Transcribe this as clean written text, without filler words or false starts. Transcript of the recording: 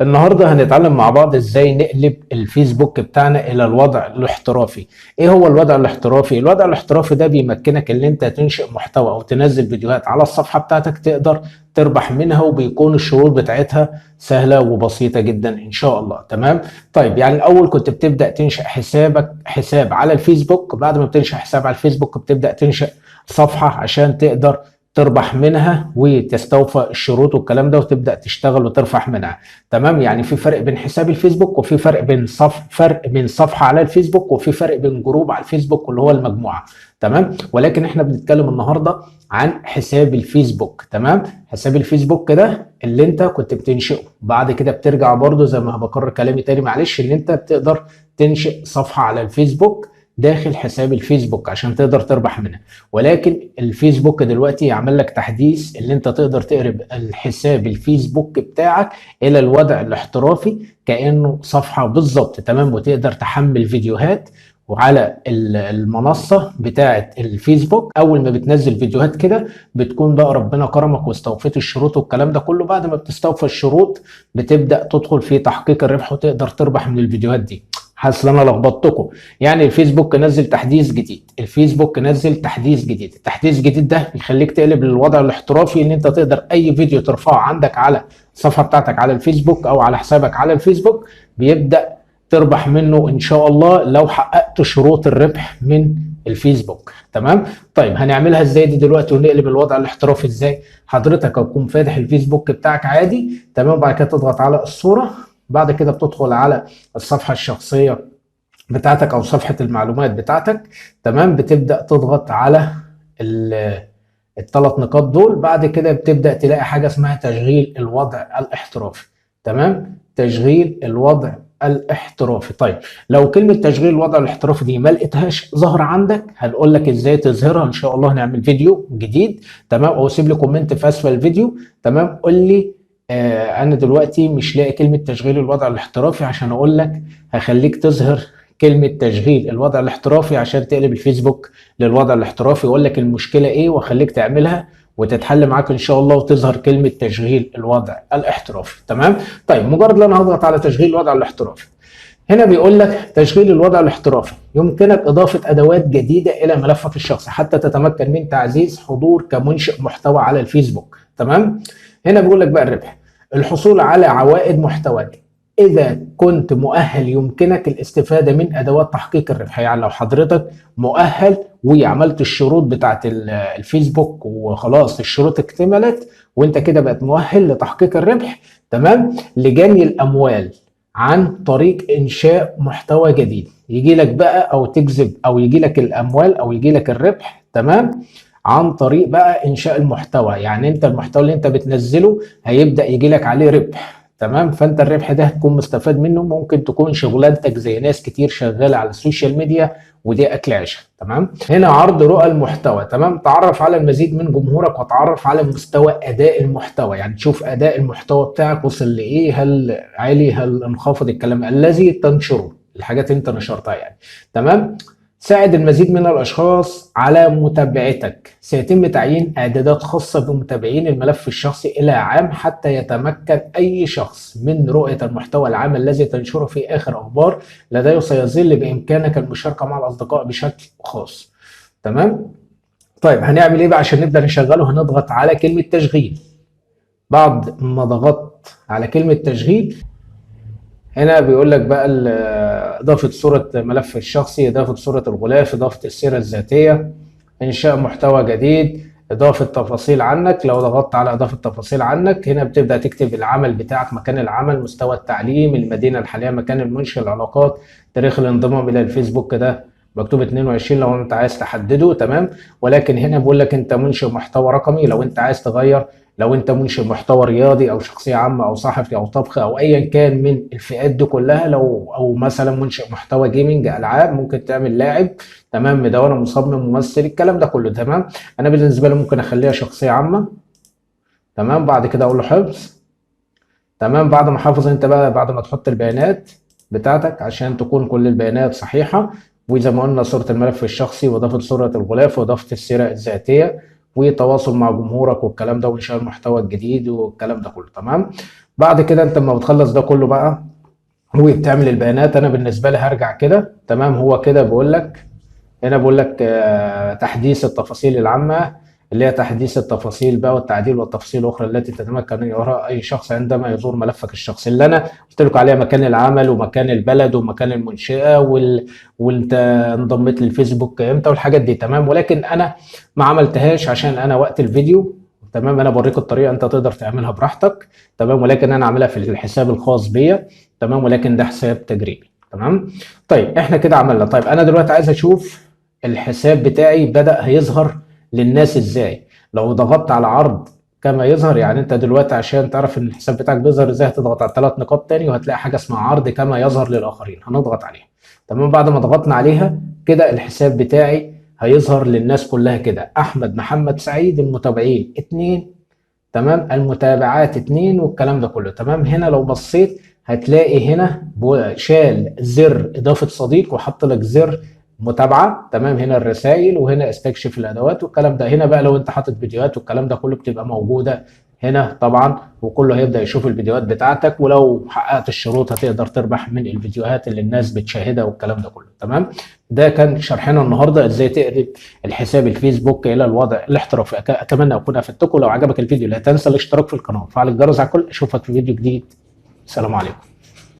النهارده هنتعلم مع بعض ازاي نقلب الفيسبوك بتاعنا الى الوضع الاحترافي. ايه هو الوضع الاحترافي؟ الوضع الاحترافي ده بيمكنك ان انت تنشئ محتوى او تنزل فيديوهات على الصفحة بتاعتك تقدر تربح منها، وبيكون الشروط بتاعتها سهلة وبسيطة جدا ان شاء الله. تمام. طيب يعني الاول كنت بتبدأ تنشئ حساب على الفيسبوك. بعد ما بتنشئ حساب على الفيسبوك بتبدأ تنشئ صفحة عشان تقدر تربح منها وتستوفى الشروط والكلام ده وتبدا تشتغل وتربح منها. تمام. يعني في فرق بين حساب الفيسبوك، وفي فرق بين فرق بين صفحه على الفيسبوك، وفي فرق بين جروب على الفيسبوك اللي هو المجموعه. تمام. ولكن احنا بنتكلم النهارده عن حساب الفيسبوك. تمام. حساب الفيسبوك ده اللي انت كنت بتنشئه، بعد كده بترجع برضو زي ما بكرر كلامي تاني معلش، ان انت بتقدر تنشئ صفحه على الفيسبوك داخل حساب الفيسبوك عشان تقدر تربح منها. ولكن الفيسبوك دلوقتي يعمل لك تحديث اللي انت تقدر تقلب الحساب الفيسبوك بتاعك الى الوضع الاحترافي كأنه صفحة بالظبط. تمام. وتقدر تحمل فيديوهات وعلى المنصة بتاعة الفيسبوك. أول ما بتنزل فيديوهات كده بتكون بقى ربنا كرمك واستوفيت الشروط والكلام ده كله. بعد ما بتستوفى الشروط بتبدأ تدخل في تحقيق الربح وتقدر تربح من الفيديوهات دي. حاسس ان انا لخبطتكم. يعني الفيسبوك نزل تحديث جديد، التحديث الجديد ده يخليك تقلب للوضع الاحترافي ان انت تقدر اي فيديو ترفعه عندك على الصفحه بتاعتك على الفيسبوك او على حسابك على الفيسبوك بيبدا تربح منه ان شاء الله لو حققت شروط الربح من الفيسبوك. تمام. طيب هنعملها ازاي دي دلوقتي ونقلب الوضع الاحترافي ازاي؟ حضرتك هتكون فاتح الفيسبوك بتاعك عادي. تمام. بعد كده تضغط على الصوره، بعد كده بتدخل على الصفحة الشخصية بتاعتك أو صفحة المعلومات بتاعتك. تمام. بتبدأ تضغط على الثلاث نقاط دول. بعد كده بتبدأ تلاقي حاجة اسمها تشغيل الوضع الاحترافي. تمام. تشغيل الوضع الاحترافي. طيب لو كلمة تشغيل الوضع الاحترافي دي ما لقيتهاش ظاهرة عندك هنقول لك ازاي تظهرها ان شاء الله. هنعمل فيديو جديد. تمام. او سيب لي كومنت في اسفل الفيديو. تمام. قول لي انا دلوقتي مش لاقي كلمة تشغيل الوضع الاحترافي عشان اقول لك هخليك تظهر كلمة تشغيل الوضع الاحترافي عشان تقلب الفيسبوك للوضع الاحترافي، واقول لك المشكلة ايه واخليك تعملها وتتحل معاك ان شاء الله وتظهر كلمة تشغيل الوضع الاحترافي. تمام. طيب مجرد ان انا هضغط على تشغيل الوضع الاحترافي هنا بيقول لك تشغيل الوضع الاحترافي يمكنك اضافة ادوات جديدة الى ملفك الشخصي حتى تتمكن من تعزيز حضور كمنشئ محتوى على الفيسبوك. تمام. هنا بيقول لك بقى الربح: الحصول على عوائد محتواك. إذا كنت مؤهل يمكنك الاستفادة من أدوات تحقيق الربح. يعني لو حضرتك مؤهل وعملت الشروط بتاعت الفيسبوك وخلاص الشروط اكتملت وانت كده بقت مؤهل لتحقيق الربح. تمام. لجني الأموال عن طريق إنشاء محتوى جديد يجي لك بقى أو تجذب أو يجي لك الأموال أو يجي لك الربح. تمام. عن طريق بقى انشاء المحتوى. يعني انت المحتوى اللي انت بتنزله هيبدأ يجي لك عليه ربح. تمام. فانت الربح ده هتكون مستفاد منه. ممكن تكون شغلانتك زي ناس كتير شغالة على السوشيال ميديا ودي اكل عيشها. تمام. هنا عرض رؤى المحتوى. تمام. تعرف على المزيد من جمهورك وتعرف على مستوى اداء المحتوى. يعني تشوف اداء المحتوى بتاعك وصل لايه، هل عالي هل انخفض، الكلام الذي تنشره الحاجات اللي انت نشرتها يعني. تمام. ساعد المزيد من الأشخاص على متابعتك. سيتم تعيين إعدادات خاصة بمتابعين الملف الشخصي إلى عام حتى يتمكن أي شخص من رؤية المحتوى العام الذي تنشره في آخر أخبار لديه. سيظل بإمكانك المشاركة مع الأصدقاء بشكل خاص. تمام. طيب هنعمل إيه بقى عشان نبدأ نشغله؟ هنضغط على كلمة تشغيل. بعد ما ضغطت على كلمة تشغيل هنا بيقول لك بقى إضافة صورة ملف الشخصي، إضافة صورة الغلاف، إضافة السيرة الذاتية، إنشاء محتوى جديد، إضافة تفاصيل عنك. لو ضغطت على إضافة تفاصيل عنك هنا بتبدأ تكتب العمل بتاعك، مكان العمل، مستوى التعليم، المدينة الحالية، مكان المنشئ، العلاقات، تاريخ الانضمام إلى الفيسبوك ده مكتوب 22 لو انت عايز تحدده. تمام. ولكن هنا بيقول لك انت منشئ محتوى رقمي لو انت عايز تغير. لو انت منشئ محتوى رياضي او شخصيه عامه او صحفي او طبخ او ايا كان من الفئات دي كلها، او مثلا منشئ محتوى جيمنج العاب ممكن تعمل لاعب. تمام. مدونه، مصمم، ممثل، الكلام ده كله. تمام. انا بالنسبه لي ممكن اخليها شخصيه عامه. تمام. بعد كده اقول له حفظ. تمام. بعد ما حافظ انت بقى بعد ما تحط البيانات بتاعتك عشان تكون كل البيانات صحيحه، وزي ما قلنا صوره الملف الشخصي واضافه صوره الغلاف واضافه السيره الذاتيه وتواصل مع جمهورك والكلام ده، وانشاء المحتوى الجديد والكلام ده كله. تمام. بعد كده انت لما بتخلص ده كله بقى وبتعمل البيانات، انا بالنسبه لي هرجع كده. تمام. هو كده بقول لك، هنا بقول لك تحديث التفاصيل العامة، اللي هي تحديث التفاصيل بقى والتعديل والتفاصيل الأخرى التي تتمكن من وراء أي شخص عندما يزور ملفك الشخصي، اللي أنا قلت لكم عليها مكان العمل ومكان البلد ومكان المنشأة وأنت انضميت للفيسبوك إمتى والحاجات دي. تمام. ولكن أنا ما عملتهاش عشان أنا وقت الفيديو. تمام. أنا بوريك الطريقة، أنت تقدر تعملها براحتك. تمام. ولكن أنا عاملها في الحساب الخاص بيا. تمام. ولكن ده حساب تجريبي. تمام. طيب احنا كده عملنا. طيب انا دلوقتي عايز اشوف الحساب بتاعي بدأ هيظهر للناس ازاي. لو ضغطت على عرض كما يظهر، يعني انت دلوقتي عشان تعرف ان الحساب بتاعك بيظهر ازاي، هتضغط على 3 نقاط تاني وهتلاقي حاجه اسمها عرض كما يظهر للاخرين، هنضغط عليها. تمام. بعد ما ضغطنا عليها كده الحساب بتاعي هيظهر للناس كلها كده: احمد محمد سعيد، المتابعين 2. تمام. المتابعات 2 والكلام ده كله. تمام. هنا لو بصيت هتلاقي هنا شال زر اضافه صديق وحط لك زر متابعه. تمام. هنا الرسائل وهنا استكشف الادوات والكلام ده. هنا بقى لو انت حاطط فيديوهات والكلام ده كله بتبقى موجوده هنا طبعا، وكله هيبدا يشوف الفيديوهات بتاعتك، ولو حققت الشروط هتقدر تربح من الفيديوهات اللي الناس بتشاهدها والكلام ده كله. تمام. ده كان شرحنا النهارده ازاي تقلب الحساب الفيسبوك الى الوضع الاحترافي. اتمنى اكون افدتكم. لو عجبك الفيديو لا تنسى الاشتراك في القناه وفعل الجرس على الكل. اشوفك في فيديو جديد. السلام عليكم.